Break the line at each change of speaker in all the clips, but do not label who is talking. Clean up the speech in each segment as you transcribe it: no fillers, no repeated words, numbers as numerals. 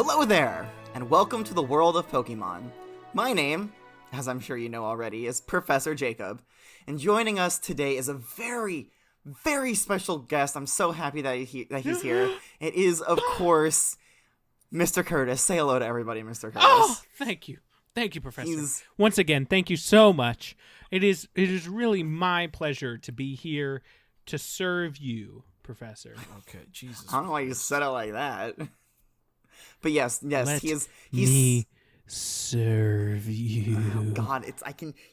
Hello there, and welcome to the world of Pokemon. My name, as I'm sure you know already, is Professor Jacob, and joining us today is a very, very special guest. I'm so happy that he's here. It is, of course, Mr. Curtis. Say hello to everybody, Mr. Curtis.
Oh, thank you. Thank you, Professor. Once again, thank you so much. It is really my pleasure to be here to serve you, Professor.
Okay, Jesus.
I don't know why you said it like that. But yes, he's
me serve you.
Oh God,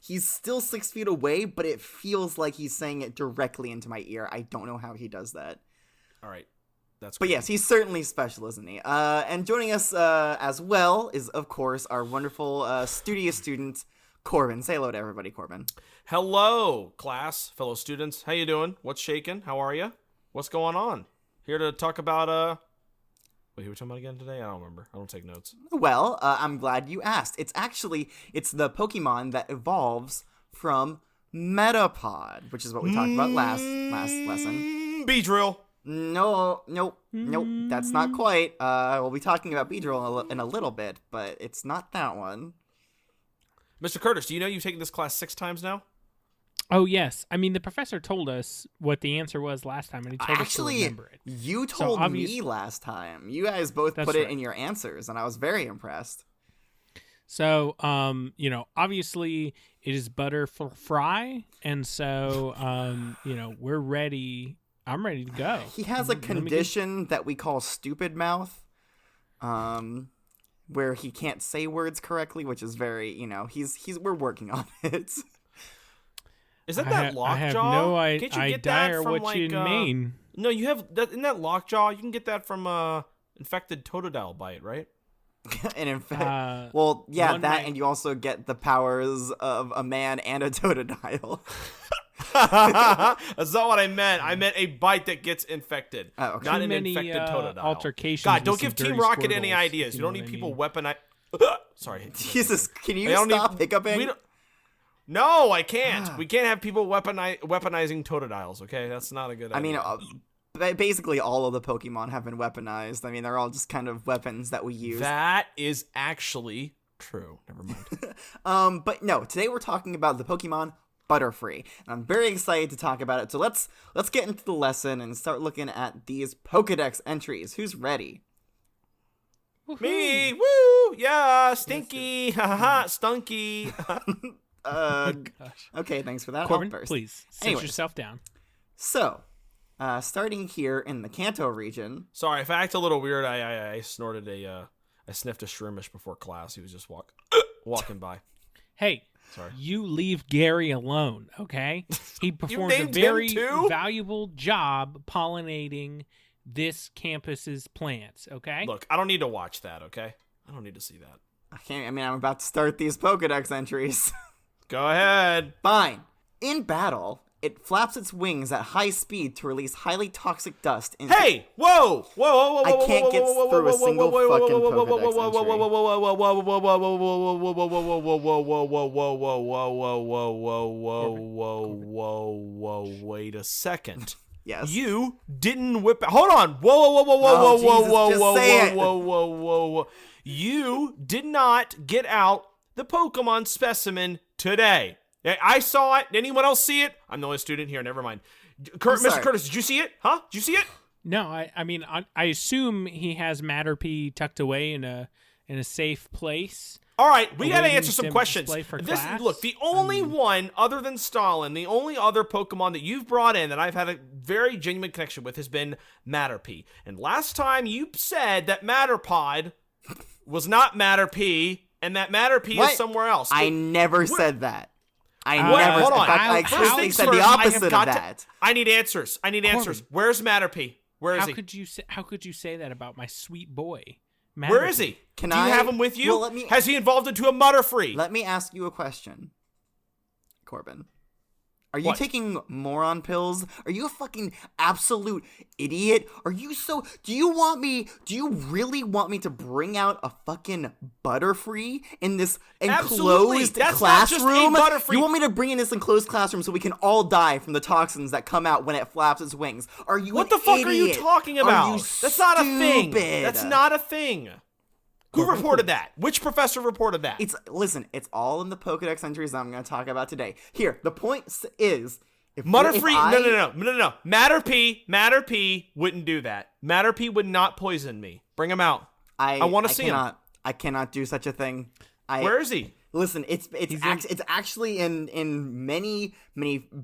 he's still 6 feet away, but it feels like he's saying it directly into my ear. I don't know how he does that.
All right. But
crazy. Yes, he's certainly special, isn't he? And joining us as well is, of course, our wonderful studious student, Corbin. Say hello to everybody, Corbin.
Hello, class, fellow students. How you doing? What's shaking? How are you? What's going on? Here to talk about, Wait, who are we talking about again today? I don't remember. I don't take notes.
Well, I'm glad you asked. It's the Pokemon that evolves from Metapod, which is what we talked about last lesson.
Beedrill.
Nope, that's not quite. We'll be talking about Beedrill in a little bit, but it's not that one.
Mr. Curtis, do you know you've taken this class 6 times now?
Oh, yes. I mean, the professor told us what the answer was last time, and he told us to remember it.
You told me last time. You guys both put it in your answers, and I was very impressed.
So, obviously it is Butterfly, and so, we're ready. I'm ready to go.
He has a condition that we call stupid mouth, where he can't say words correctly, which is very, we're working on it.
Is that Lockjaw?
I have no
idea. Can't you get that from
what you mean.
No, you have that in that Lockjaw. You can get that from infected Totodile bite, right?
And in fact, and you also get the powers of a man and a Totodile.
That's not what I meant. I meant a bite that gets infected, not an infected Totodile.
Altercations.
God, don't give Team Rocket any ideas. You don't need people weaponize. Sorry.
Jesus, can you stop hiccuping?
No, I can't. We can't have people weaponizing Totodiles, okay? That's not a good idea.
I mean, basically all of the Pokemon have been weaponized. I mean, they're all just kind of weapons that we use.
That is actually true. Never mind.
But no, today we're talking about the Pokemon Butterfree. And I'm very excited to talk about it. So let's get into the lesson and start looking at these Pokedex entries. Who's ready?
Woo-hoo. Me! Woo! Yeah! Stinky! Haha! Stunky!
Okay, thanks for that.
Corbin, please sit yourself down.
So, starting here in the Kanto region.
Sorry, if I act a little weird, I snorted I sniffed a Shroomish before class. He was just walking by.
Hey, sorry. You leave Gary alone, okay? He performs a very valuable job pollinating this campus's plants, okay?
Look, I don't need to watch that, okay? I don't need to see that.
I'm about to start these Pokedex entries.
Go ahead.
Fine. In battle, it flaps its wings at high speed to release highly toxic dust.
Hey! Whoa! Whoa!
I can't get through a single fucking Pokedex
entry. Wait a second.
Yes.
You didn't whip out. Hold on. Whoa. You did not get out the Pokemon specimen today. I saw it. Did anyone else see it? I'm the only student here. Never mind. Mr. Curtis, did you see it? Huh? Did you see it?
No, I assume he has Matterpie tucked away in a safe place.
All right, we got to answer some questions. Look, the only one other than Stalin, the only other Pokemon that you've brought in that I've had a very genuine connection with has been Matterpie. And last time you said that Matterpod was not Matterpie and that Matterpie is somewhere else.
I never said that. Hold on. I explicitly said the opposite of that.
I need answers. Corbin, where's Matterpie? Where is he?
How could you say that about my sweet boy? Matterpie?
Where is he? Do you have him with you? Has he evolved into a Mutterfree?
Let me ask you a question, Corbin. Are you taking moron pills? Are you a fucking absolute idiot? Do you really want me to bring out a fucking Butterfree in this enclosed classroom?
Not just a Butterfree.
You want me to bring in this enclosed classroom so we can all die from the toxins that come out when it flaps its wings? Are you
What the fuck
idiot?
are you talking about?
Are you
That's not a thing.
stupid?
That's not a thing. Who reported that? Which professor reported that?
It's all in the Pokedex entries I'm going to talk about today. Here, the point is,
Mutterfree, no. Matterpie wouldn't do that. Matterpie would not poison me. Bring him out. I want to see him.
I cannot do such a thing.
Where is he?
Listen, it's actually in many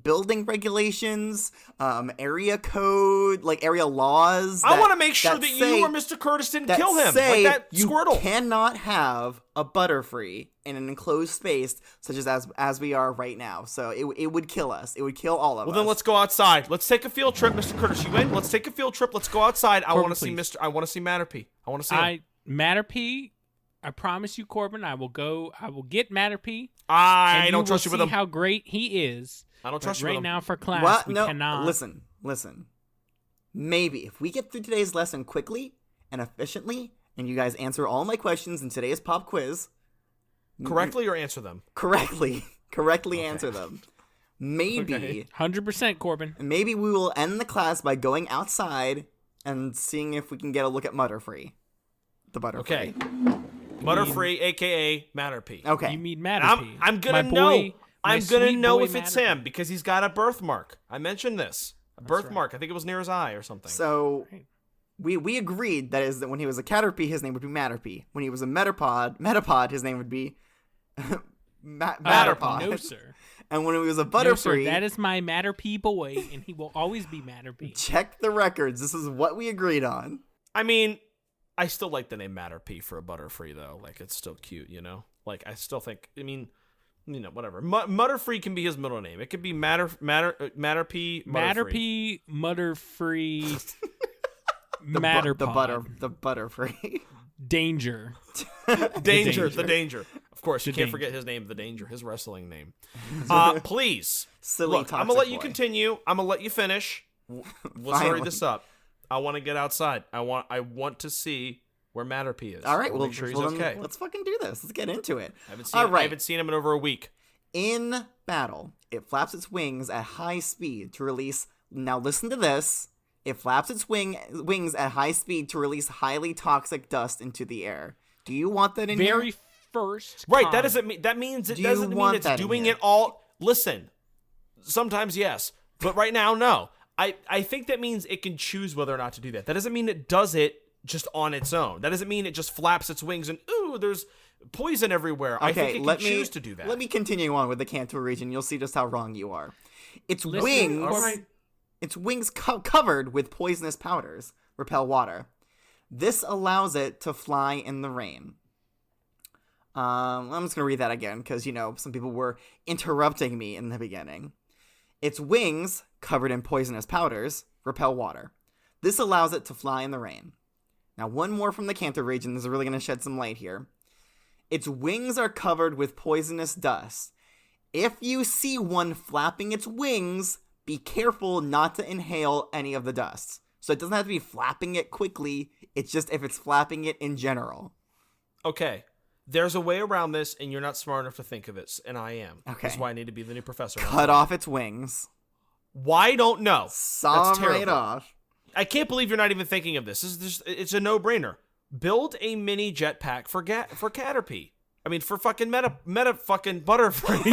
building regulations, area code, like area laws.
I want to make sure that you or Mr. Curtis didn't kill him, like that Squirtle.
You cannot have a Butterfree in an enclosed space such as we are right now. So it would kill us. It would kill all of us.
Well, then let's go outside. Let's take a field trip, Mr. Curtis. You in? Let's take a field trip. Let's go outside. I want to see Matterpie. I want to see him.
Matterpie. I promise you, Corbin, I will get Matterpie.
I don't trust you with him.
See how great he is.
I don't trust you with him.
Right now for class, we cannot.
Listen. Maybe if we get through today's lesson quickly and efficiently, and you guys answer all my questions in today's pop quiz.
Correctly or answer them?
Correctly answer them. Maybe.
100%, Corbin.
Maybe we will end the class by going outside and seeing if we can get a look at Mutterfree the Butterfree.
Okay. Mutterfree, a.k.a. Matterpie.
Okay.
You mean Matterpie.
I'm going to know. I'm going to know if
Matterpie.
it's him because he's got a birthmark. I mentioned this. A birthmark. Right. I think it was near his eye or something.
So we agreed that when he was a Caterpie, his name would be Matterpie. When he was a Metapod, his name would be Matterpie.
No, sir.
And when he was a Butterfree...
No, that is my Matterpie boy, and he will always be Matterpie.
Check the records. This is what we agreed on.
I mean... I still like the name Matterpie for a Butterfree, though. Like, it's still cute, you know? Like, I still think, whatever. Mutterfree can be his middle name. It could be Matterpie,
Matterpie, Mutterfree, Matterpie.
The Butterfree.
Danger.
The Danger. Of course, you can't forget his name, The Danger, his wrestling name. Please.
Silly
Look, I'm going to let you continue. I'm going to let you finish. Let's hurry this up. I want to get outside. I want to see where Matterpie is.
All right,
make sure he's okay.
Let's fucking do this. Let's get into it.
I haven't seen him in over a week.
In battle, it flaps its wings at high speed to release. Now listen to this. It flaps its wings at high speed to release highly toxic dust into the air. Do you want that in here?
Very first.
Right. That doesn't mean it's doing it all. Listen. Sometimes yes, but right now no. I think that means it can choose whether or not to do that. That doesn't mean it does it just on its own. That doesn't mean it just flaps its wings and, ooh, there's poison everywhere.
Okay,
I think it can choose to do that.
Let me continue on with the Kanto region. You'll see just how wrong you are. Its wings covered with poisonous powders repel water. This allows it to fly in the rain. I'm just going to read that again because, some people were interrupting me in the beginning. Its wings, covered in poisonous powders, repel water. This allows it to fly in the rain. Now, one more from the Kanto region. This is really going to shed some light here. Its wings are covered with poisonous dust. If you see one flapping its wings, be careful not to inhale any of the dust. So it doesn't have to be flapping it quickly. It's just if it's flapping it in general.
Okay. There's a way around this, and you're not smart enough to think of it, and I am.
Okay.
That's why I need to be the new professor.
Cut off its wings.
Why don't know?
Saw right off.
I can't believe you're not even thinking of this. It's a no-brainer. Build a mini jetpack for Caterpie. I mean, for fucking meta fucking Butterfree.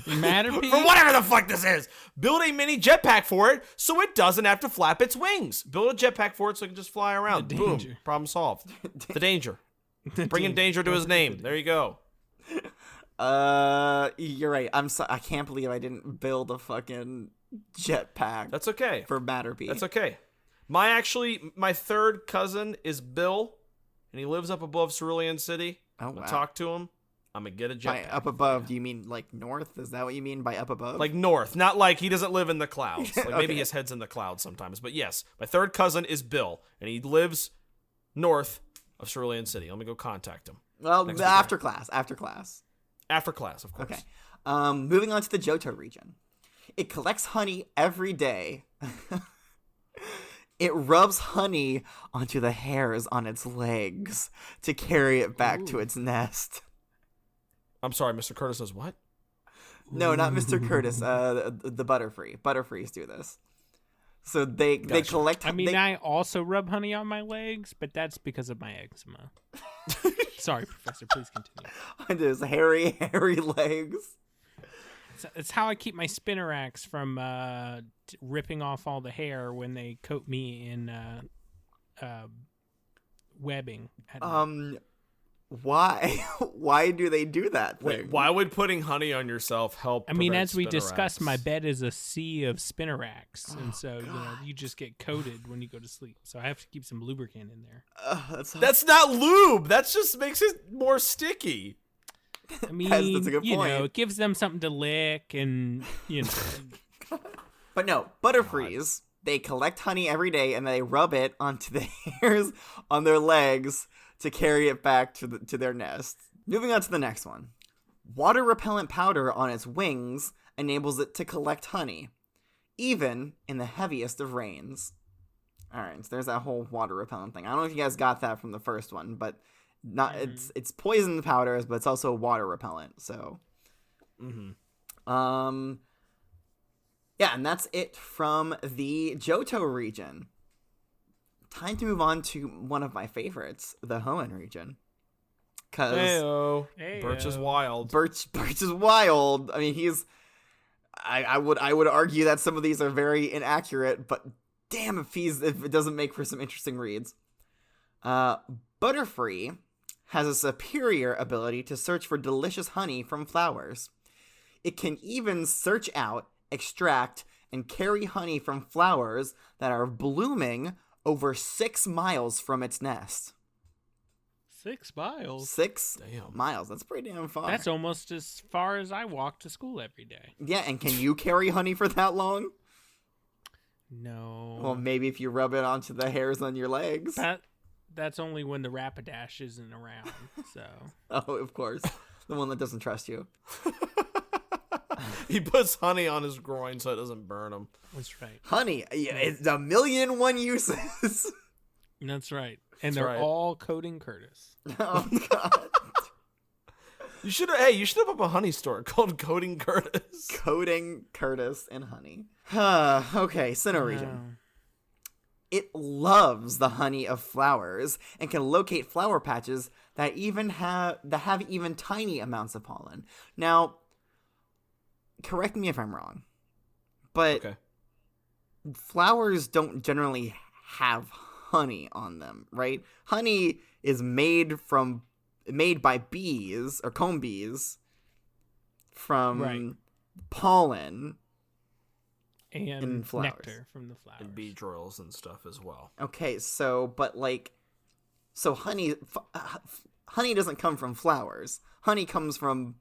Matterpie?
For whatever the fuck this is. Build a mini jetpack for it so it doesn't have to flap its wings. Build a jetpack for it so it can just fly around. Boom. Problem solved. The Danger. Bringing danger to his name. There you go.
You're right. I can't believe I didn't build a fucking jetpack.
That's okay.
For Matterpie.
That's okay. My third cousin is Bill, and he lives up above Cerulean City.
Oh, wow.
I'll talk to him. I'm going to get a jetpack.
By up above, do you mean like north? Is that what you mean by up above?
Like north. Not like he doesn't live in the clouds. Like
Okay.
Maybe his head's in the clouds sometimes. But yes, my third cousin is Bill, and he lives north of Cerulean City. Let me go contact him.
Well, after class.
After class, of course.
Okay. Moving on to the Johto region. It collects honey every day. It rubs honey onto the hairs on its legs to carry it back to its nest.
I'm sorry, Mr. Curtis says what?
No, not Mr. Curtis. The Butterfree. Butterfrees do this. So they collect.
I mean, I also rub honey on my legs, but that's because of my eczema. Sorry, Professor. Please continue.
Those hairy legs.
It's how I keep my Spinnerax from ripping off all the hair when they coat me in webbing.
Why do they do that thing?
Wait, why would putting honey on yourself help?
I mean, as we discussed, my bed is a sea of Spinnerax, and so you just get coated when you go to sleep. So I have to keep some lubricant in there.
That's not lube. That just makes it more sticky.
I mean, that's a good point. It gives them something to lick, and
But no, Butterfrees, they collect honey every day, and they rub it onto the hairs on their legs to carry it back to their nest. Moving on to the next one. Water repellent powder on its wings enables it to collect honey, even in the heaviest of rains. Alright, so there's that whole water repellent thing. I don't know if you guys got that from the first one, but it's poison powders, but it's also water repellent, so. Yeah, and that's it from the Johto region. Time to move on to one of my favorites, the Hoenn region. Because
Birch is wild.
Birch is wild. I mean, I would argue that some of these are very inaccurate, but damn if it doesn't make for some interesting reads. Butterfree has a superior ability to search for delicious honey from flowers. It can even search out, extract, and carry honey from flowers that are blooming over 6 miles from its nest.
6 miles?
6 miles. That's pretty damn far.
That's almost as far as I walk to school every day.
Yeah, and can you carry honey for that long?
No.
Well, maybe if you rub it onto the hairs on your legs.
That's only when the Rapidash isn't around, so.
Oh, of course. The one that doesn't trust you.
He puts honey on his groin so it doesn't burn him.
That's right.
Honey, it's 1,000,001 uses.
That's right. And they're all Coding Curtis.
Oh, God.
You should have up a honey store called Coding Curtis.
Coding Curtis and honey. Okay, Sinnoh region. It loves the honey of flowers and can locate flower patches that have even tiny amounts of pollen. Now, correct me if I'm wrong, but flowers don't generally have honey on them, right? Honey is made by bees or comb bees from pollen
and nectar from the flowers
and bee drills and stuff as well.
Okay, so honey doesn't come from flowers. Honey comes from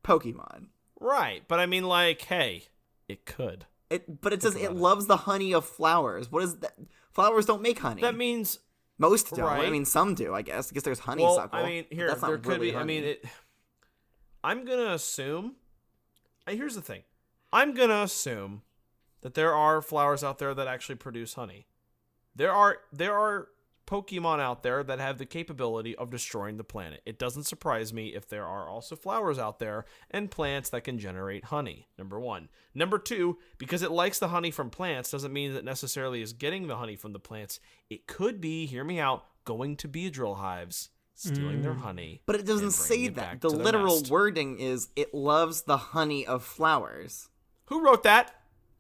Pokemon.
Right, but I mean, like, hey, it could.
But it says it loves the honey of flowers. What is that? Flowers don't make honey.
That means
most don't. Right? I mean, some do. I guess there's honeysuckle.
I mean, here there could be. Honey. I mean, I'm gonna assume. Here's the thing. I'm gonna assume that there are flowers out there that actually produce honey. There are Pokemon out there that have the capability of destroying the planet. It doesn't surprise me if there are also flowers out there and plants that can generate honey, number one. Number two, because it likes the honey from plants doesn't mean that it necessarily is getting the honey from the plants. It could be, hear me out, going to bee drill hives, stealing their honey.
But it doesn't say that. The literal wording is, it loves the honey of flowers.
Who wrote that?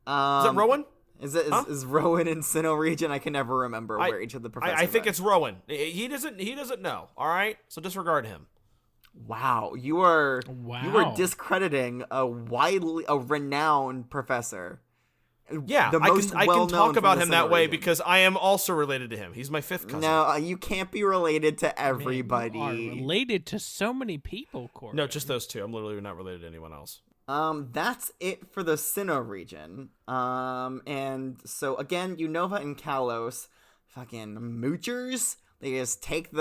Is that Rowan?
Is Rowan in Sinnoh region? I can never remember where each of the professors.
I think it's Rowan. He doesn't know. All right, so disregard him.
Wow, you are discrediting a renowned professor.
Yeah, I can talk about him that way because I am also related to him. He's my 5th cousin.
No, you can't be related to everybody.
Man, you are related to so many people, Corey.
No, just those 2. I'm literally not related to anyone else.
That's it for the Sinnoh region. And so again, Unova and Kalos, fucking moochers. They just take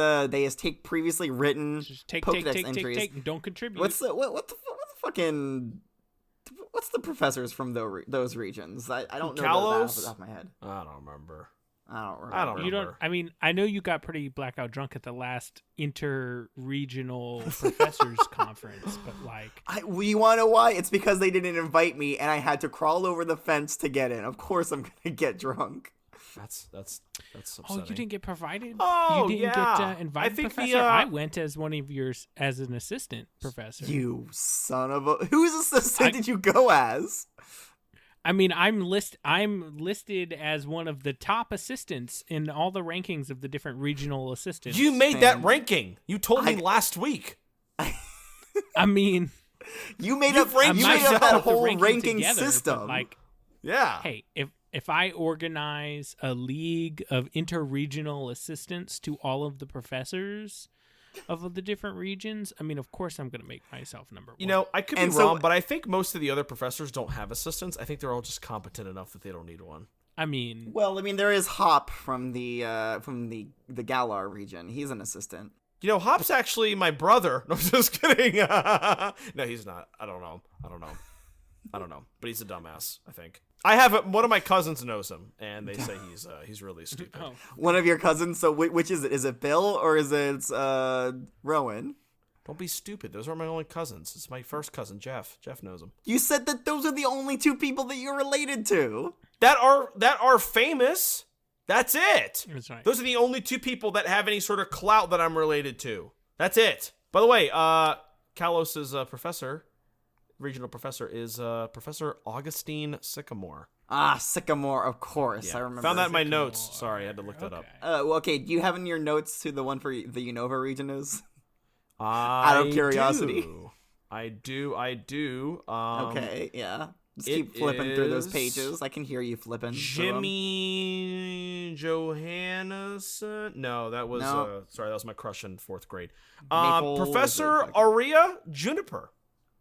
previously written Pokedex entries.
Take, don't contribute.
What's the professors from those regions? I don't know that off the top of my head.
I don't remember.
I don't remember.
I don't remember.
I mean, I know you got pretty blackout drunk at the last inter-regional professors conference, but like...
You want to know why? It's because they didn't invite me, and I had to crawl over the fence to get in. Of course I'm going to get drunk.
That's upsetting.
Oh, you didn't get provided?
Oh,
you didn't get invited,
I think
Professor? I went as one of yours as an assistant professor.
You son of a... Whose assistant did you go as?
I mean, I'm listed as one of the top assistants in all the rankings of the different regional assistants.
You made that ranking. You told me last week.
I mean,
you made up that whole ranking
together,
system.
Like,
yeah.
Hey, if I organize a league of inter-regional assistants to all of the professors of the different regions, I mean, of course I'm going to make myself number one.
You know, I could be wrong, but I think most of the other professors don't have assistants. I think they're all just competent enough that they don't need one.
I mean...
Well, I mean, there is Hop from the Galar region. He's an assistant.
You know, Hop's actually my brother. No, I'm just kidding. No, he's not. I don't know. But he's a dumbass, I think. One of my cousins knows him, and they say he's really stupid.
Oh.
One of your cousins? So which is it? Is it Bill or is it Rowan?
Don't be stupid. Those are my only cousins. It's my first cousin, Jeff. Jeff knows him.
You said that those are the only two people that you're related to.
That are famous. That's it.
That's right.
Those are the only two people that have any sort of clout that I'm related to. That's it. By the way, Kalos's regional professor is Professor Augustine Sycamore.
Ah, Sycamore, of course. Yeah. I remember.
Found that in my notes. Sorry, I had to look that up.
Okay, do you have in your notes who the one for the Unova region is?
Out
of curiosity.
I do.
Okay, yeah. Just keep flipping through those pages. I can hear you flipping.
Jimmy Johannesson. No, that was sorry, that was my crush in 4th grade. Professor Aurea Juniper.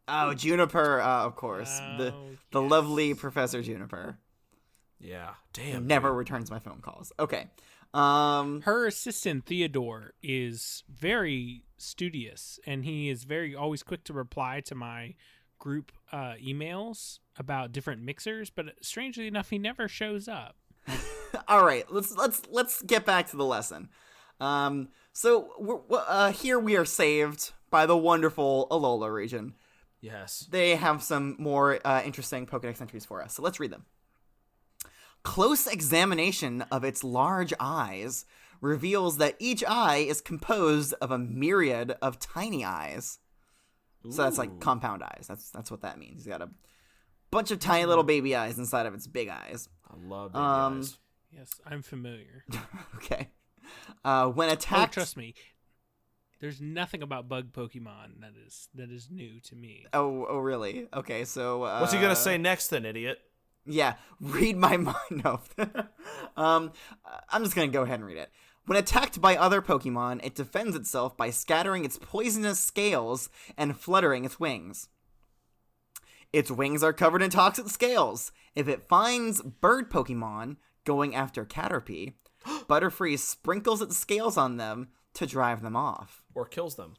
Oh, Juniper, of course. The lovely Professor Juniper.
Yeah, damn.
Never returns my phone calls. Okay.
Her assistant Theodore is very studious, and he is always quick to reply to my group emails about different mixers, but strangely enough, he never shows up.
All right, let's get back to the lesson. So here we are saved by the wonderful Alola region.
Yes.
They have some more interesting Pokédex entries for us, so let's read them. Close examination of its large eyes reveals that each eye is composed of a myriad of tiny eyes. Ooh. So that's like compound eyes. That's what that means. He's got a bunch of tiny little baby eyes inside of its big eyes.
I love baby eyes.
Yes, I'm familiar.
Okay. When attacked...
Oh, trust me. There's nothing about bug Pokemon that is new to me.
Oh, really? Okay, so...
What's he gonna say next then, idiot?
Yeah, read my mind. No. I'm just gonna go ahead and read it. When attacked by other Pokemon, it defends itself by scattering its poisonous scales and fluttering its wings. Its wings are covered in toxic scales. If it finds bird Pokemon going after Caterpie, Butterfree sprinkles its scales on them to drive them off.
Or kills them.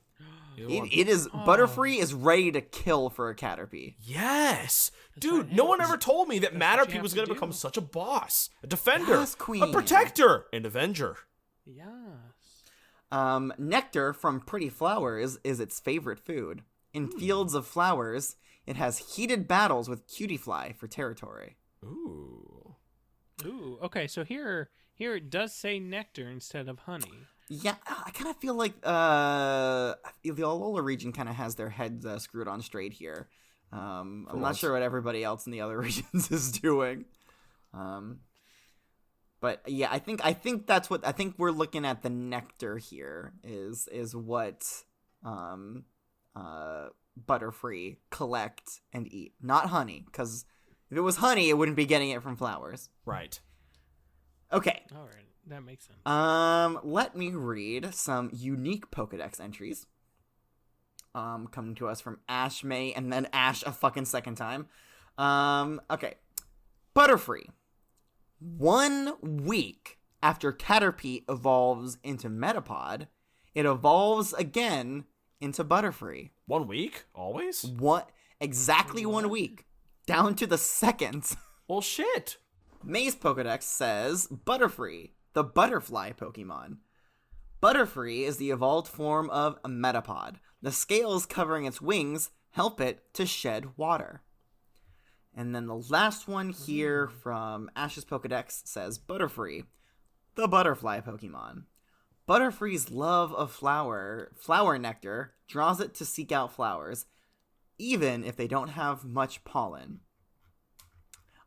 It is Butterfree is ready to kill for a Caterpie.
Yes, dude. No one ever told me that Matterpie was going to become such a boss, a defender, a protector, an avenger.
Yes.
Nectar from pretty flowers is its favorite food. In fields of flowers, it has heated battles with Cutiefly for territory.
Ooh.
Okay. So here it does say nectar instead of honey.
Yeah, I kind of feel like the Alola region kind of has their heads screwed on straight here. I'm not sure what everybody else in the other regions is doing. But yeah, I think that's what I think we're looking at. The nectar here is what Butterfree collect and eat, not honey. Because if it was honey, it wouldn't be getting it from flowers.
Right.
Okay.
All right. That makes sense.
Let me read some unique Pokedex entries. Coming to us from Ash May and then Ash a fucking second time. Okay. Butterfree. 1 week after Caterpie evolves into Metapod, it evolves again into Butterfree.
1 week? Always?
Exactly 1 week. Down to the second.
Well, shit.
May's Pokedex says Butterfree. the Butterfly Pokémon. Butterfree is the evolved form of a metapod. The scales covering its wings help it to shed water. And then the last one here from Ash's Pokedex says Butterfree, the Butterfly Pokémon. Butterfree's love of flower nectar draws it to seek out flowers, even if they don't have much pollen.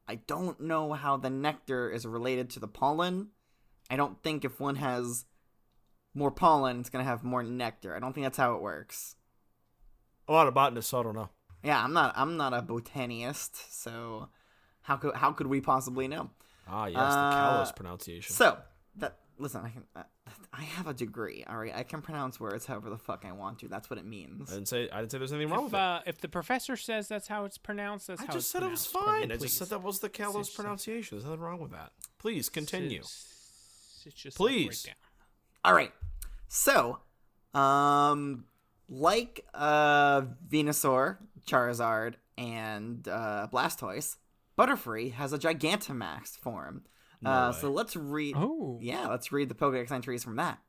I don't know how the nectar is related to the pollen. I don't think if one has more pollen, it's going to have more nectar. I don't think that's how it works.
I'm not a botanist, so I don't know.
Yeah, I'm not a botanist, so how could we possibly know?
Ah, yes, the Kalos pronunciation.
So, listen, I have a degree, all right? I can pronounce words however the fuck I want to. That's what it means.
I didn't say there's anything wrong with it.
If the professor says that's how it's pronounced, that's how it's pronounced.
I just said it was fine. I just said that was the Kalos pronunciation. There's nothing wrong with that. Please, continue.
It's just
please.
Right down.
All right. So, like Venusaur, Charizard, and Blastoise, Butterfree has a Gigantamax form. So let's read. Let's read the Pokédex entries from that.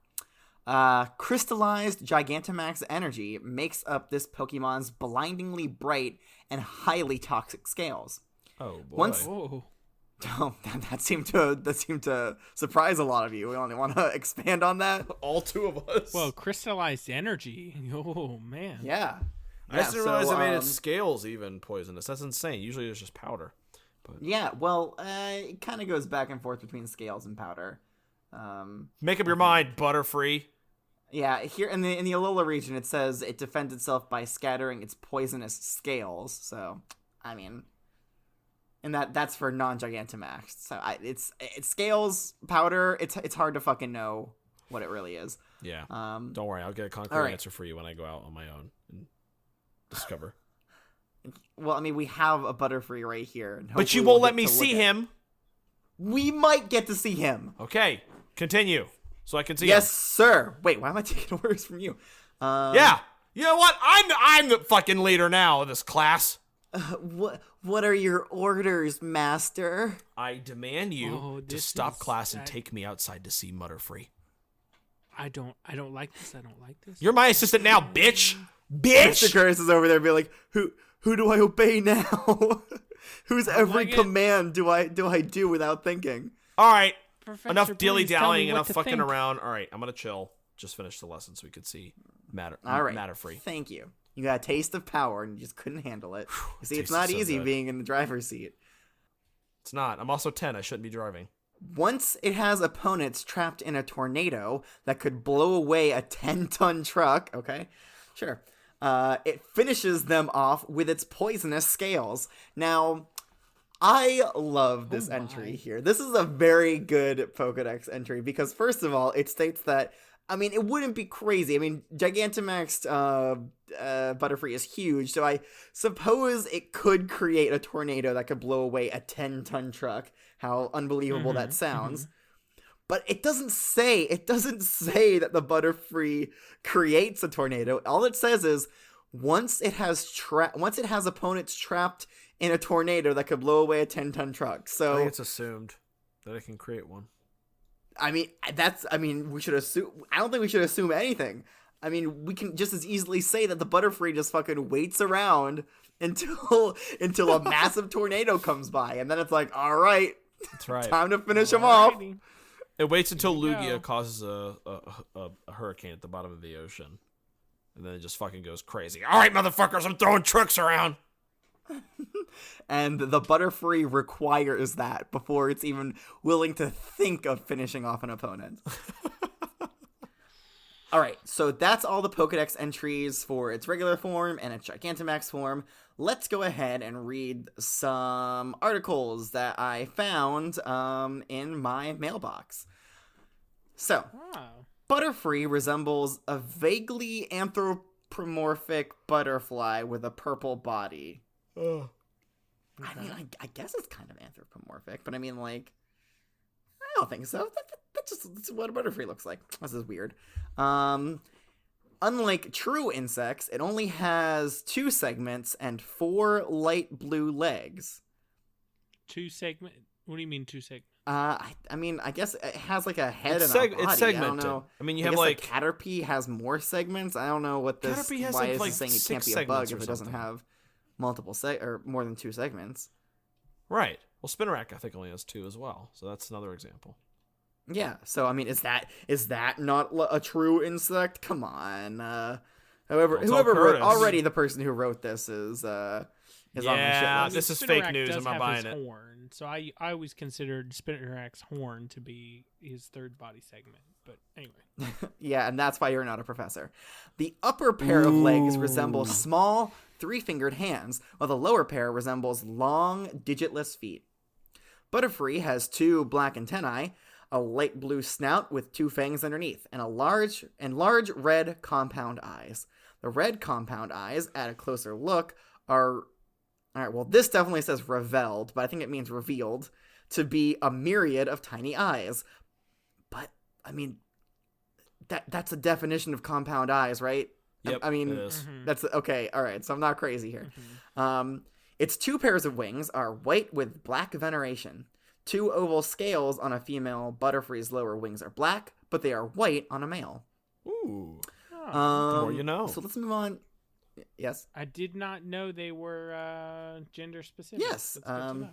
Crystallized Gigantamax energy makes up this Pokemon's blindingly bright and highly toxic scales.
Oh boy!
That seemed to surprise a lot of you. We only want to expand on that.
All two of us.
Well, crystallized energy. Oh man.
Yeah.
I just didn't realize it made its scales even poisonous. That's insane. Usually it's just powder. But...
Yeah, well, it kind of goes back and forth between scales and powder.
Make up your mind, Butterfree.
Yeah, here in the Alola region, it says it defends itself by scattering its poisonous scales. So, I mean, and that's for non-Gigantamax. So it's scales, powder. It's hard to fucking know what it really is.
Yeah. Don't worry, I'll get a concrete answer for you when I go out on my own and discover.
Well, I mean, we have a Butterfree right here.
But you won't let me see him.
We might get to see him.
Okay, continue. So I can see him.
Yes, sir. Wait, why am I taking orders from you?
Yeah. You know what? I'm the fucking leader now of this class.
What are your orders, master?
I demand you to stop class and take me outside to see Mutterfree.
I don't like this. I don't like this.
You're my assistant now, bitch. Bitch.
Mr. Curtis is over there being like, who do I obey now? Whose every command do I do without thinking?
All right.
Professor,
enough dilly-dallying, enough fucking around. All right, I'm going to chill. Just finish the lesson so we could see Matterfree.
Thank you. You got a taste of power and you just couldn't handle it. You see, it's not easy being in the driver's seat.
It's not. I'm also 10. I shouldn't be driving.
Once it has opponents trapped in a tornado that could blow away a 10-ton truck, okay, sure, it finishes them off with its poisonous scales. Now, I love this entry here. This is a very good Pokedex entry because, first of all, it states that, I mean, it wouldn't be crazy. I mean, Gigantamax Butterfree is huge, so I suppose it could create a tornado that could blow away a 10-ton truck. How unbelievable that sounds. But it doesn't say that the Butterfree creates a tornado. All it says is once it has opponents trapped in a tornado that could blow away a 10-ton truck. So
I think it's assumed that it can create one.
I mean, we should assume. I don't think we should assume anything. I mean, we can just as easily say that the Butterfree just fucking waits around until a massive tornado comes by, and then it's like, all right,
that's right,
time to finish them off.
It waits until Lugia causes a hurricane at the bottom of the ocean, and then it just fucking goes crazy. All right, motherfuckers, I'm throwing trucks around.
And the Butterfree requires that before it's even willing to think of finishing off an opponent. All right, so that's all the Pokedex entries for its regular form and its Gigantamax form. Let's go ahead and read some articles that I found in my mailbox. So, Butterfree resembles a vaguely anthropomorphic butterfly with a purple body.
Oh.
I mean, I guess it's kind of anthropomorphic, but I mean, like, I don't think so. That's what a Butterfree looks like. This is weird. Unlike true insects, it only has 2 segments and 4 light blue legs.
2 segments? What do you mean 2 segments?
I mean, I guess it has like a head and a body.
It's segmented.
I don't know.
I mean, you
I
have
guess,
like
Caterpie has more segments. I don't know what this.
Caterpie has
why
like
is it saying it can't
6
be a bug
segments
if it
or
doesn't
something.
have multiple or more than 2 segments?
Right. Well, Spinarak I think only has 2 as well, so that's another example.
Yeah. So I mean, is that not a true insect? Come on. Whoever wrote already, the person who wrote this is on the shit list.
This is
Spinarak
fake news.
does
I'm not
have
buying
his
it.
horn, so I always considered Spinarak's horn to be his third body segment. But anyway.
Yeah, and that's why you're not a professor. The upper pair of legs resemble small 3-fingered hands, while the lower pair resembles long, digitless feet. Butterfree has 2 black antennae, a light blue snout with 2 fangs underneath, and large red compound eyes. The red compound eyes, at a closer look, are... Alright, well, this definitely says revealed, but I think it means revealed, to be a myriad of tiny eyes. But, I mean, that's a definition of compound eyes, right?
Yep,
I mean,
it is.
That's... Okay, alright, so I'm not crazy here. Its 2 pairs of wings are white with black veneration. 2 oval scales on a female Butterfree's lower wings are black, but they are white on a male.
Ooh. The more you know.
So let's move on. Yes?
I did not know they were gender specific.
Yes.
That's good to know.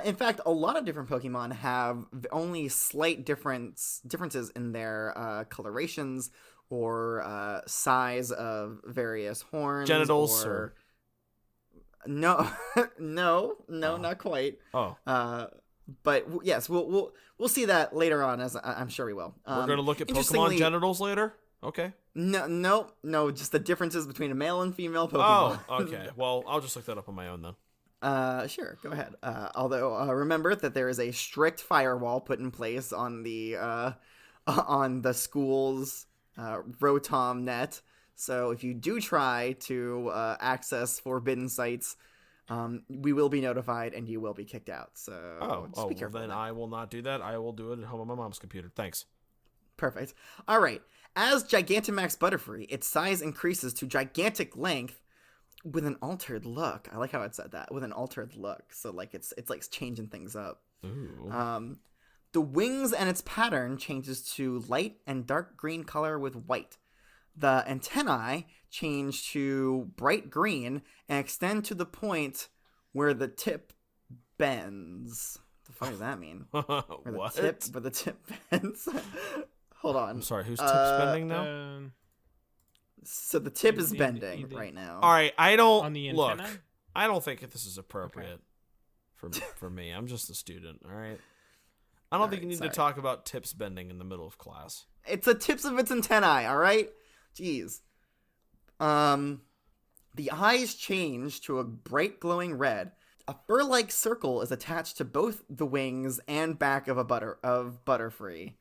In fact, a lot of different Pokemon have only slight differences in their colorations or size of various horns.
Genitals
or... No, not quite.
Oh.
But yes, we'll see that later on, as I'm sure we will.
We're going to look at Pokemon genitals later? Okay.
No, just the differences between a male and female Pokemon.
Oh, okay. Well, I'll just look that up on my own then.
Sure, go ahead. Although remember that there is a strict firewall put in place on the school's Rotom net. So if you do try to access forbidden sites, we will be notified and you will be kicked out. So just be careful.
Then I will not do that. I will do it at home on my mom's computer. Thanks.
Perfect. All right. As Gigantamax Butterfree, its size increases to gigantic length with an altered look. I like how it said that, with an altered look. So like it's like changing things up.
Ooh.
The wings and its pattern changes to light and dark green color with white. The antennae change to bright green and extend to the point where the tip bends. What the fuck does that mean?
What?
Where the tip bends? Hold on.
I'm sorry, whose tip's bending now?
So the tip is bending right now.
All right, I don't...
On the
Look,
antenna?
I don't think this is appropriate for me. I'm just a student, all right? I don't think you need to talk about tips bending in the middle of class.
It's the tips of its antennae, all right? Jeez. The eyes change to a bright glowing red. A fur-like circle is attached to both the wings and back of Butterfree.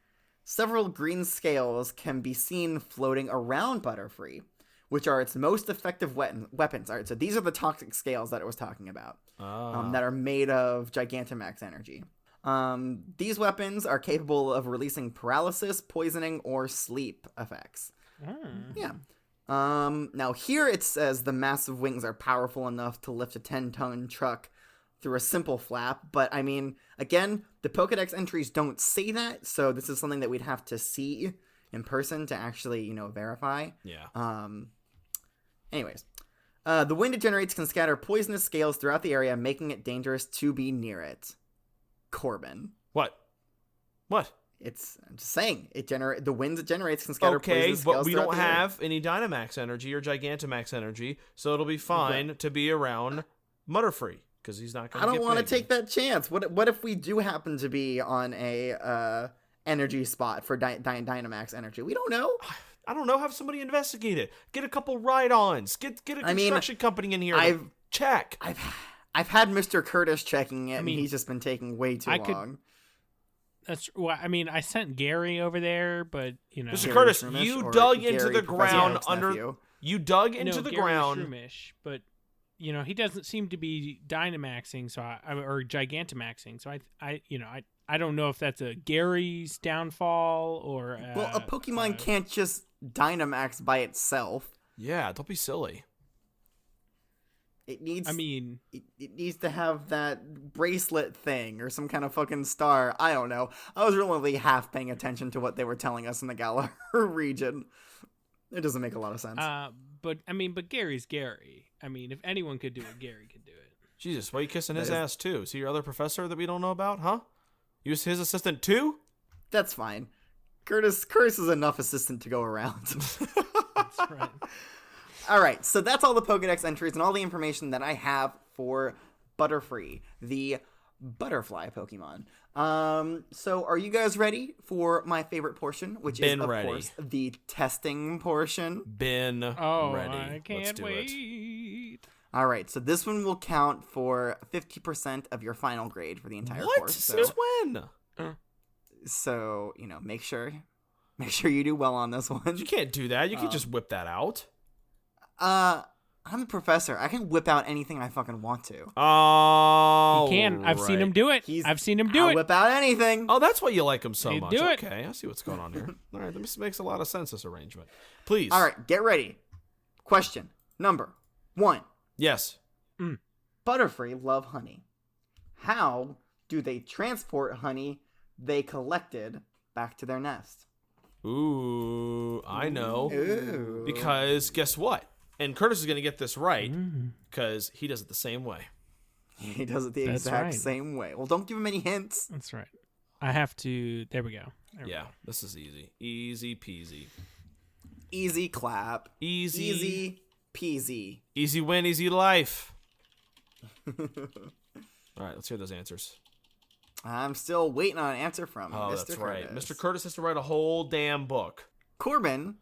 Several green scales can be seen floating around Butterfree, which are its most effective weapons. All right, so these are the toxic scales that it was talking about, that are made of Gigantamax energy. These weapons are capable of releasing paralysis, poisoning, or sleep effects. Yeah. Now here it says the massive wings are powerful enough to lift a 10-ton truck through a simple flap, but I mean, again, the Pokedex entries don't say that, so this is something that we'd have to see in person to actually, verify.
Yeah.
Anyways, the wind it generates can scatter poisonous scales throughout the area, making it dangerous to be near it. Corbin.
What?
I'm just saying, the winds it generates can scatter poisonous scales.
Okay, but we don't have any Dynamax energy or Gigantamax energy, so it'll be fine to be around Mutterfree. Because he's not going to get
I don't want to
big.
take that chance. What if we do happen to be on a energy spot for Dynamax energy? We don't know.
I don't know. Have somebody investigate it. Get a couple ride-ons. Get a construction company in here. Check.
I've had Mr. Curtis checking it, and he's just been taking way too long.
That's well. I mean, I sent Gary over there, but
Mr. Curtis, you dug into the ground under. You dug into the ground.
Shroomish, but. He doesn't seem to be Dynamaxing, or Gigantamaxing. So I don't know if that's a Gary's downfall or.
A Pokemon can't just Dynamax by itself.
Yeah, don't be silly.
It needs.
I mean,
it needs to have that bracelet thing or some kind of fucking star. I don't know. I was really half paying attention to what they were telling us in the Galar region. It doesn't make a lot of sense.
But Gary's Gary. I mean, if anyone could do it, Gary could do it.
Jesus, why are you kissing his ass too? Is he your other professor that we don't know about? Huh? You was his assistant too?
That's fine. Curtis is enough assistant to go around.
That's right.
All right, so that's all the Pokedex entries and all the information that I have for Butterfree, the butterfly Pokemon. So are you guys ready for my favorite portion, which is, of course, the testing portion?
Ready.
I can't wait.
All right, so this one will count for 50% of your final grade for the entire course.
Since when?
So, make sure you do well on this one.
You can't do that. You can't just whip that out.
I'm a professor. I can whip out anything I fucking want to.
Oh,
he can. I've seen him do it. I've seen him do
I'll
it.
Whip out anything.
Oh, that's why you like him so
He'd
much.
do it.
Okay, I see what's going on here. All right, this makes a lot of sense, this arrangement. Please.
All right, get ready. Question number 1.
Yes.
Butterfree love honey. How do they transport honey they collected back to their nest?
Ooh, I know.
Ooh.
Because guess what? And Curtis is going to get this right because he does it the same way.
He does it the exact same way. Well, don't give him any hints.
That's right. I have to. There we go.
This is easy. Easy peasy.
Easy clap. Easy peasy.
Easy win, easy life. All right, let's hear those answers.
I'm still waiting on an answer from Mr.
That's
Curtis.
right. Mr. Curtis has to write a whole damn book.
Corbin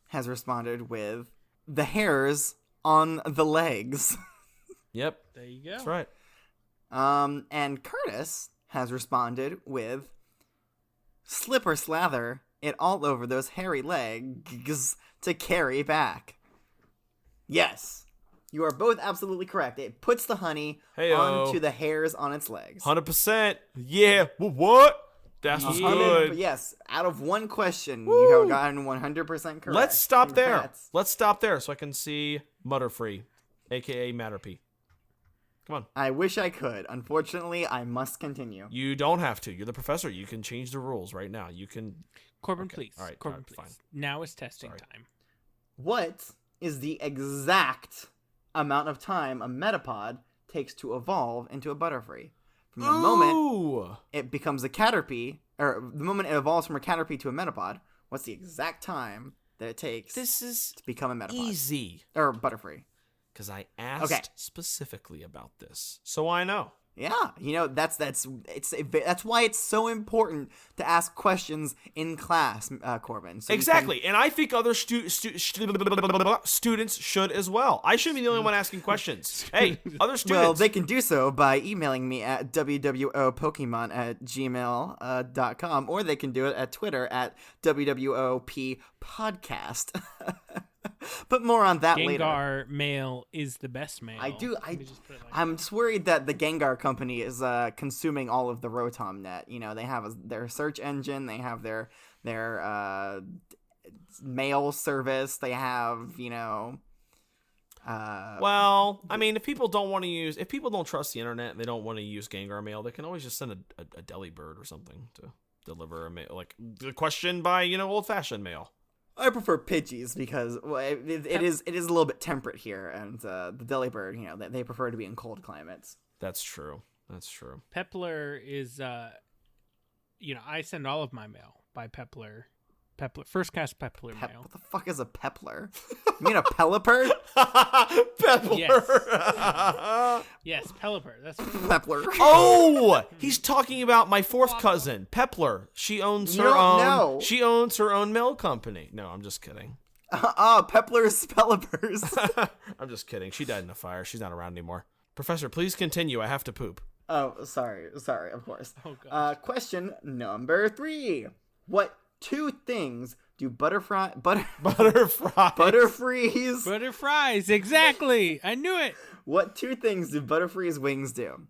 has responded with the hairs on the legs.
Yep.
There you go.
That's right.
And Curtis has responded with slip or slather it all over those hairy legs to carry back. Yes. You are both absolutely correct. It puts the honey onto the hairs on its legs.
100%. Yeah. What? That's what's good.
Yes. Out of one question, you have gotten 100% correct.
Let's stop there. Let's stop there so I can see Mutterfree, a.k.a. Matterpie. Come on.
I wish I could. Unfortunately, I must continue.
You don't have to. You're the professor. You can change the rules right now. You can...
Corbin, please.
All right.
Corbin, please.
Fine.
Now is testing time.
What is the exact amount of time a Metapod takes to evolve into a Butterfree? From the moment it becomes a Caterpie, or the moment it evolves from a Caterpie to a Metapod, what's the exact time that it takes to become a Metapod?
Easy.
Or Butterfree.
Because I asked specifically about this, so I know.
Yeah, that's why it's so important to ask questions in class, Corbin. So
exactly, and I think other students should as well. I shouldn't be the only one asking questions. Hey, other students.
Well, they can do so by emailing me at wwopokemon@gmail.com, or they can do it at Twitter at wwopodcast. But more on that later.
Gengar mail is the best mail.
I'm just worried that the Gengar company is consuming all of the Rotom net. They have their search engine. They have their mail service. They have,
well, I mean, if people don't trust the internet and they don't want to use Gengar mail, they can always just send a Delibird or something to deliver a mail, like the question by, old-fashioned mail.
I prefer Pidgeys because it is a little bit temperate here, and the Delibird, they prefer to be in cold climates.
That's true.
Pepler is, I send all of my mail by Pepler. First class Pepler mail.
What the fuck is a Pepler? You mean a Pelipper?
Pepler.
Yes, Pelipper. That's
Pepler.
Oh, he's talking about my fourth cousin, Pepler. She owns her own. She owns her own mail company. No, I'm just kidding.
Pepler's Pelipers.
I'm just kidding. She died in a fire. She's not around anymore. Professor, please continue. I have to poop.
Oh, sorry. Of course.
Oh, gosh.
Question number 3. What 2 things do Butterfrees?
Butterfries, exactly. I knew it.
What 2 things do Butterfree's wings do?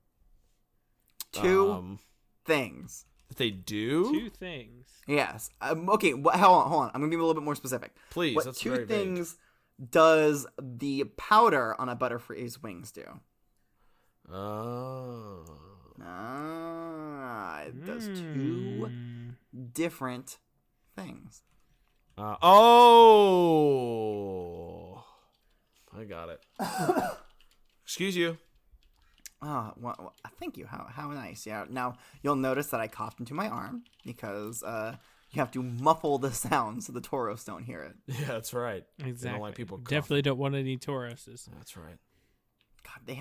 2 things.
They do?
2 things.
Yes. Okay, hold on. I'm going to be a little bit more specific.
Please,
what
that's
2
very
things
vague.
does the powder on a Butterfree's wings do?
Oh.
It does two different things.
I got it. Excuse you.
Well, thank you. How nice. Yeah. Now, you'll notice that I coughed into my arm because you have to muffle the sound so the Tauros don't hear it.
Yeah, that's right.
Exactly.
Don't like people
definitely don't want any Tauroses.
That's right.
God, they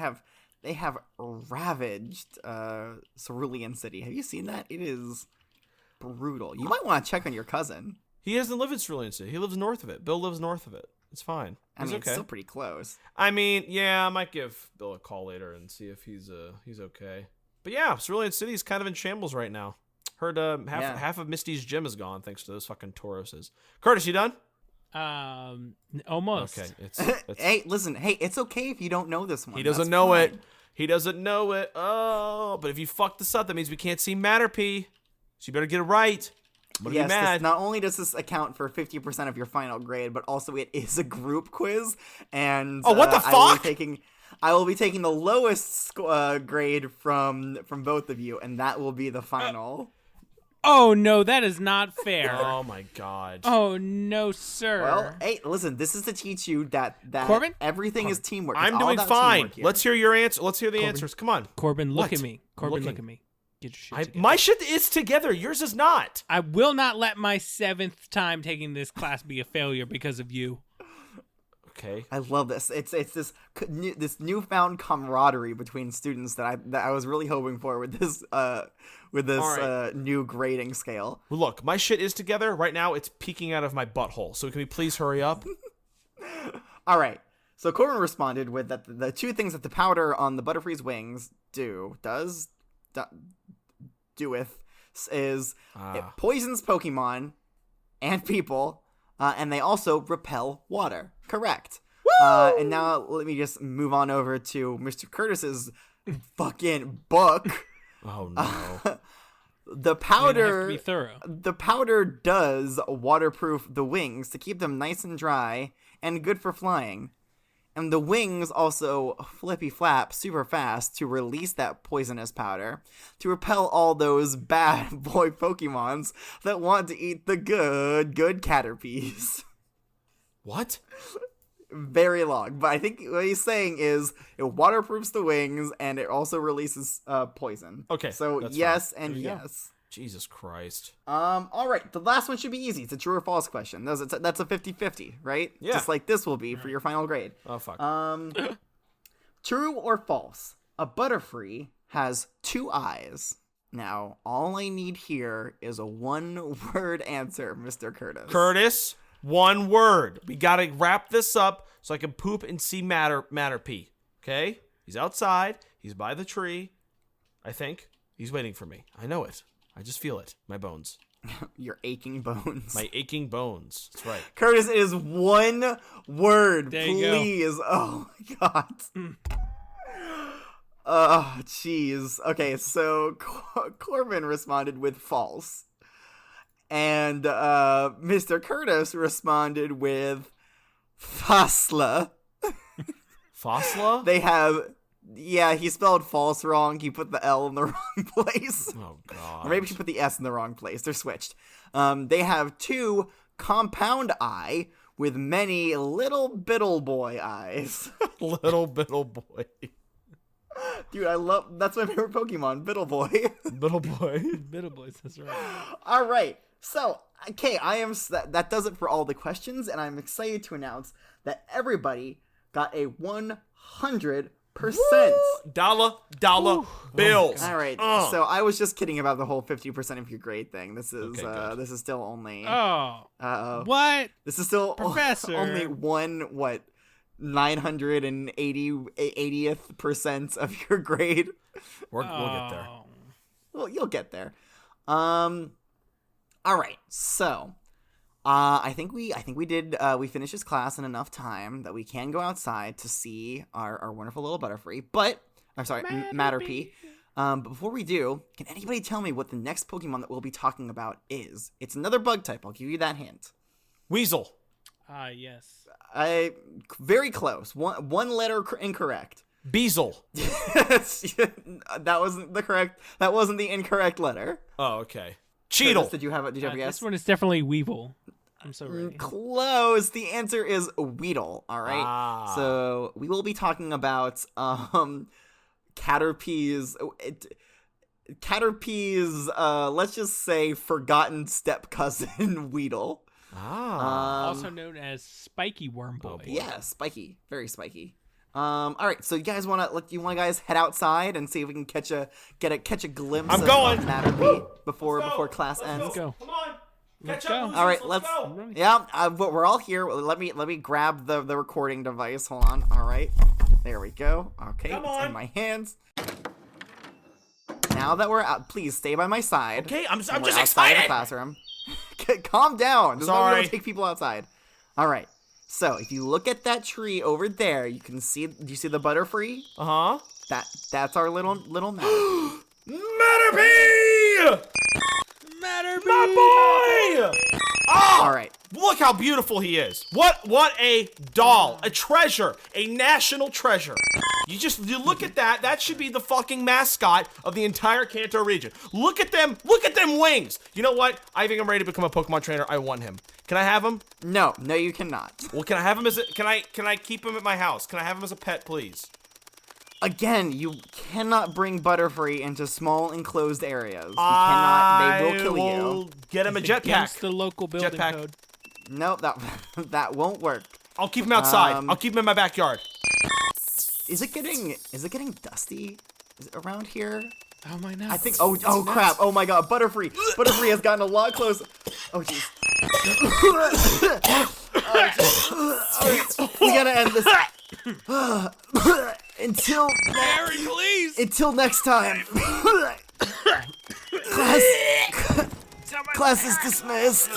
have ravaged Cerulean City. Have you seen that? It is brutal. You might want to check on your cousin.
He doesn't live in Cerulean City. He lives north of it. Bill lives north of it. It's fine.
I mean, it's still pretty close.
I mean, yeah, I might give Bill a call later and see if he's okay. But yeah, Cerulean City is kind of in shambles right now. Heard half of Misty's gym is gone thanks to those fucking Tauroses. Curtis, you done?
Almost.
Okay. It's
Hey, listen. Hey, it's okay if you don't know this one.
He doesn't know it. He doesn't know it. Oh, but if you fuck this up, that means we can't see Matterpie. So you better get it right. I'm gonna be mad.
Not only does this account for 50% of your final grade, but also it is a group quiz. And
what the fuck?
I will be taking the lowest grade from both of you, and that will be the final.
Oh no, that is not fair.
Oh my god.
Oh no, sir.
Well, hey, listen, this is to teach you that
Corbin?
everything is teamwork.
I'm doing fine. Let's hear your answer. Let's hear the answers. Come on.
Corbin, look at me. Corbin, look at me. Get your shit together.
My shit is together. Yours is not.
I will not let my 7th time taking this class be a failure because of you.
Okay.
I love this. It's this newfound camaraderie between students that I was really hoping for with this new grading scale.
Well, look, my shit is together. Right now, it's peeking out of my butthole. So can we please hurry up?
All right. So Corbin responded with that the two things that the powder on the Butterfree's wings is it poisons Pokemon and people, and they also repel water. Correct. And now let me just move on over to Mr. Curtis's fucking book.
Oh no.
The powder
have to be thorough.
The powder does waterproof the wings to keep them nice and dry and good for flying. And the wings also flippy flap super fast to release that poisonous powder to repel all those bad boy Pokemons that want to eat the good Caterpies.
What?
Very long, but I think what he's saying is it waterproofs the wings and it also releases poison.
Okay,
so yes fine. And yes.
Go. Jesus Christ.
All right, the last one should be easy. It's a true or false question. That's a 50-50, right?
Yeah.
Just like this will be for your final grade.
Oh, fuck.
True or false? A Butterfree has 2 eyes. Now, all I need here is a 1-word answer, Mr. Curtis.
Curtis, 1 word. We gotta wrap this up so I can poop and see Matterpie. Okay? He's outside. He's by the tree. I think. He's waiting for me. I know it. I just feel it. My bones.
Your aching bones.
My aching bones. That's right.
Curtis, it is 1 word.
There
please. Oh my god. Oh, jeez. Okay, so Corbin responded with false. And Mr. Curtis responded with Fasla.
Fasla?
They have... Yeah, he spelled false wrong. He put the L in the wrong place.
Oh, God.
Or maybe he put the S in the wrong place. They're switched. They have 2 compound eye with many little bittle boy eyes.
Little bittle boy.
Dude, that's my favorite Pokemon, Bittle Boy.
Bittle boy.
Bittle boys, that's right.
All right. So, okay, that does it for all the questions, and I'm excited to announce that everybody got a 100%
dollar bills.
All right. So I was just kidding about the whole 50% of your grade thing. This is this is still only
what?
This is still
Professor.
Only 980th percent of your grade.
We'll get there.
Well, you'll get there. All right. So, I think we finished this class in enough time that we can go outside to see our wonderful little Butterfree. But I'm sorry, Matterpie. But before we do, can anybody tell me what the next Pokemon that we'll be talking about is? It's another bug type. I'll give you that hint.
Weasel.
Yes.
Very close. One letter incorrect.
Beazle.
That wasn't the incorrect letter.
Oh, okay. Cheetle.
Did you have a guess?
This one is definitely Weevil. I'm so ready.
Close. The answer is Weedle. All right. So we will be talking about Caterpie's. Caterpie's, let's just say, forgotten step cousin Weedle.
Also known as Spiky Worm Boy.
Yeah, spiky, very spiky. All right, so you guys want to guys head outside and see if we can catch a glimpse of Matterpie before class ends.
Let's go.
Come on.
Let's go.
All right, let's
go.
Yeah, we're all here. Let me grab the recording device. Hold on. All right, there we go. Okay, it's in my hands. Now that we're out, please stay by my side.
Okay, I'm just
outside
excited.
Of the classroom. Calm down. This is why we don't take people outside. All right. So if you look at that tree over there, you can see. Do you see the Butterfree? That's our little Matterpie.
Matterpie!
Matterpie!
My boy! Oh,
all right.
Look how beautiful he is. What a doll. A treasure. A national treasure. You look at that. That should be the fucking mascot of the entire Kanto region. Look at them. Look at them wings. You know what? I think I'm ready to become a Pokemon trainer. I want him. Can I have him?
No, you cannot.
Well, can I have him can I keep him at my house? Can I have him as a pet, please?
Again, you cannot bring Butterfree into small enclosed areas. You cannot. They will kill you.
Get him a jetpack.
Against the local building code.
Nope, that won't work.
I'll keep him outside. I'll keep him in my backyard.
Is it getting dusty? Is it around here?
Oh my god.
I think. Oh crap! Oh my god! Butterfree has gotten a lot closer. Oh jeez. We gotta end this. Until
Harry, please.
Until next time. Class is dismissed.